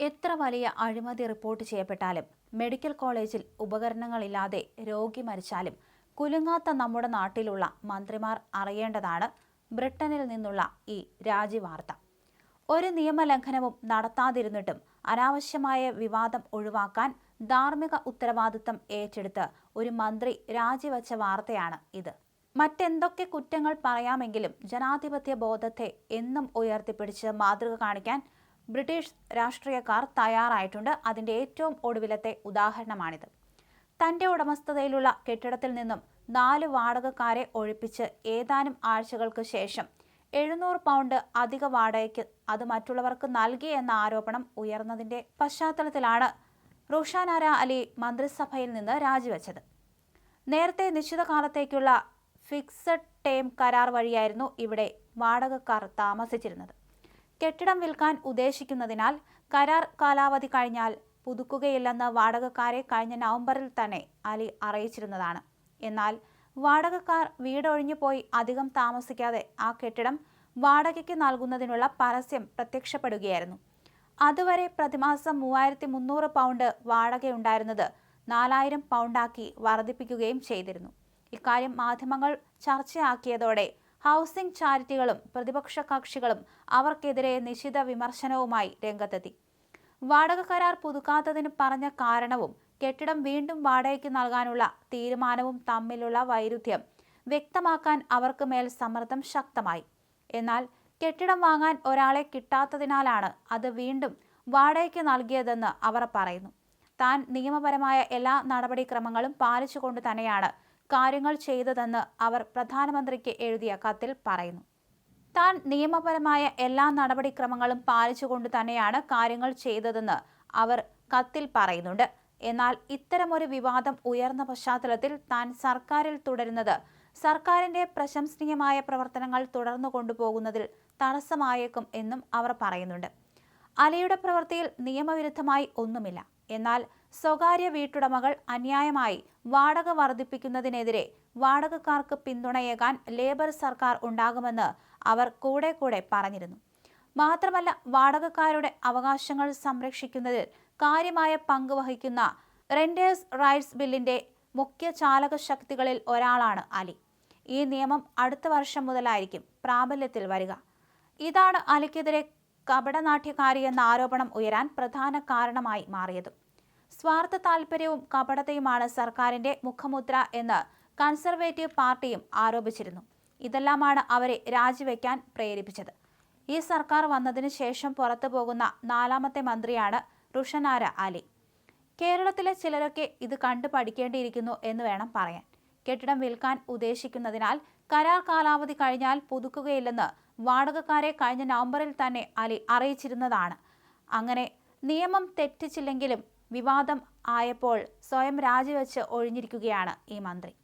എത്ര വലിയ അഴിമതി റിപ്പോർട്ട് ചെയ്യപ്പെട്ടാലും മെഡിക്കൽ കോളേജിൽ ഉപകരണങ്ങളില്ലാതെ രോഗി മരിച്ചാലും കുലുങ്ങാത്ത നമ്മുടെ നാട്ടിലുള്ള മന്ത്രിമാർ അറിയേണ്ടതാണ് ബ്രിട്ടനിൽ നിന്നുള്ള ഈ രാജിവാർത്ത. ഒരു നിയമലംഘനവും നടത്താതിരുന്നിട്ടും അനാവശ്യമായ വിവാദം ഒഴിവാക്കാൻ ധാർമ്മിക ഉത്തരവാദിത്തം ഏറ്റെടുത്ത് ഒരു മന്ത്രി രാജിവെച്ച വാർത്തയാണ് ഇത്. മറ്റെന്തൊക്കെ കുറ്റങ്ങൾ പറയാമെങ്കിലും ജനാധിപത്യ ബോധത്തെ എന്നും ഉയർത്തിപ്പിടിച്ച് മാതൃക കാണിക്കാൻ ബ്രിട്ടീഷ് രാഷ്ട്രീയക്കാർ തയ്യാറായിട്ടുണ്ട്. അതിന്റെ ഏറ്റവും ഒടുവിലത്തെ ഉദാഹരണമാണിത്. തന്റെ ഉടമസ്ഥതയിലുള്ള കെട്ടിടത്തിൽ നിന്നും 4 വാടകക്കാരെ ഒഴിപ്പിച്ച് ഏതാനും ആഴ്ചകൾക്ക് ശേഷം 700 പൗണ്ട് അധിക വാടകയ്ക്ക് അത് മറ്റുള്ളവർക്ക് നൽകി എന്ന ആരോപണം ഉയർന്നതിന്റെ പശ്ചാത്തലത്തിലാണ് റുഷാനാര അലി മന്ത്രിസഭയിൽ നിന്ന് രാജിവെച്ചത്. നേരത്തെ നിശ്ചിത കാലത്തേക്കുള്ള ഫിക്സഡ് ടേം കരാർ വഴിയായിരുന്നു ഇവിടെ വാടകക്കാർ താമസിച്ചിരുന്നത്. കെട്ടിടം വിൽക്കാൻ ഉദ്ദേശിക്കുന്നതിനാൽ കരാർ കാലാവധി കഴിഞ്ഞാൽ പുതുക്കുകയില്ലെന്ന് വാടകക്കാരെ കഴിഞ്ഞ നവംബറിൽ തന്നെ അലി അറിയിച്ചിരുന്നതാണ്. എന്നാൽ വാടകക്കാർ വീടൊഴിഞ്ഞു പോയി അധികം താമസിക്കാതെ ആ കെട്ടിടം വാടകയ്ക്ക് നൽകുന്നതിനുള്ള പരസ്യം പ്രത്യക്ഷപ്പെടുകയായിരുന്നു. അതുവരെ പ്രതിമാസം 3300 പൗണ്ട് വാടകയുണ്ടായിരുന്നത് 4000 പൗണ്ടാക്കി വർദ്ധിപ്പിക്കുകയും ചെയ്തിരുന്നു. ഇക്കാര്യം മാധ്യമങ്ങൾ ചർച്ചയാക്കിയതോടെ ഹൗസിംഗ് ചാരിറ്റികളും പ്രതിപക്ഷ കക്ഷികളും അവർക്കെതിരെ നിശിത വിമർശനവുമായി രംഗത്തെത്തി. വാടക കരാർ പുതുക്കാത്തതിന് പറഞ്ഞ കാരണവും കെട്ടിടം വീണ്ടും വാടകയ്ക്ക് നൽകാനുള്ള തീരുമാനവും തമ്മിലുള്ള വൈരുദ്ധ്യം വ്യക്തമാക്കാൻ അവർക്ക് മേൽ സമ്മർദ്ദം ശക്തമായി. എന്നാൽ കെട്ടിടം വാങ്ങാൻ ഒരാളെ കിട്ടാത്തതിനാലാണ് അത് വീണ്ടും വാടകയ്ക്ക് നൽകിയതെന്ന് അവർ പറയുന്നു. താൻ നിയമപരമായ എല്ലാ നടപടിക്രമങ്ങളും പാലിച്ചുകൊണ്ട് തന്നെയാണ് കാര്യങ്ങൾ ചെയ്തതെന്ന് അവർ പ്രധാനമന്ത്രിക്ക് എഴുതിയ കത്തിൽ പറയുന്നു. താൻ നിയമപരമായ എല്ലാ നടപടിക്രമങ്ങളും പാലിച്ചുകൊണ്ട് തന്നെയാണ് കാര്യങ്ങൾ ചെയ്തതെന്ന് അവർ കത്തിൽ പറയുന്നുണ്ട്. എന്നാൽ ഇത്തരമൊരു വിവാദം ഉയർന്ന പശ്ചാത്തലത്തിൽ താൻ സർക്കാരിൽ തുടരുന്നത് സർക്കാരിന്റെ പ്രശംസനീയമായ പ്രവർത്തനങ്ങൾ തുടർന്നു കൊണ്ടുപോകുന്നതിൽ തടസ്സമായേക്കും എന്നും അവർ പറയുന്നുണ്ട്. അലിയുടെ പ്രവൃത്തിയിൽ നിയമവിരുദ്ധമായി ഒന്നുമില്ല. എന്നാൽ സ്വകാര്യ വീട്ടുടമകൾ അന്യായമായി വാടക വർദ്ധിപ്പിക്കുന്നതിനെതിരെ വാടകക്കാർക്ക് പിന്തുണയേകാൻ ലേബർ സർക്കാർ ഉണ്ടാകുമെന്ന് അവർ കൂടെ പറഞ്ഞിരുന്നു. മാത്രമല്ല, വാടകക്കാരുടെ അവകാശങ്ങൾ സംരക്ഷിക്കുന്നതിൽ കാര്യമായ പങ്ക് വഹിക്കുന്ന റെന്റേഴ്സ് റൈറ്റ്സ് ബില്ലിന്റെ മുഖ്യ ചാലക ശക്തികളിൽ ഒരാളാണ് അലി. ഈ നിയമം അടുത്ത വർഷം മുതലായിരിക്കും പ്രാബല്യത്തിൽ വരിക. ഇതാണ് അലിക്കെതിരെ കപടനാട്യകാരി എന്ന ആരോപണം ഉയരാൻ പ്രധാന കാരണമായി മാറിയതും. സ്വാർത്ഥ താൽപര്യവും കപടതയുമാണ് സർക്കാരിന്റെ മുഖമുദ്ര എന്ന് കൺസർവേറ്റീവ് പാർട്ടിയും ആരോപിച്ചിരുന്നു. ഇതെല്ലാമാണ് അവരെ രാജിവെക്കാൻ പ്രേരിപ്പിച്ചത്. ഈ സർക്കാർ വന്നതിന് ശേഷം പുറത്തു പോകുന്ന 4ാമത്തെ മന്ത്രിയാണ് റുഷനാര അലി. കേരളത്തിലെ ചിലരൊക്കെ ഇത് കണ്ടു പഠിക്കേണ്ടിയിരിക്കുന്നു എന്ന് വേണം പറയാൻ. കെട്ടിടം വിൽക്കാൻ ഉദ്ദേശിക്കുന്നതിനാൽ കരാർ കാലാവധി കഴിഞ്ഞാൽ പുതുക്കുകയില്ലെന്ന് വാടകക്കാരെ കഴിഞ്ഞ നവംബറിൽ തന്നെ അലി അറിയിച്ചിരുന്നതാണ്. അങ്ങനെ നിയമം തെറ്റിച്ചില്ലെങ്കിലും വിവാദം ആയപ്പോൾ സ്വയം രാജിവെച്ച് ഒഴിഞ്ഞിരിക്കുകയാണ് ഈ മന്ത്രി.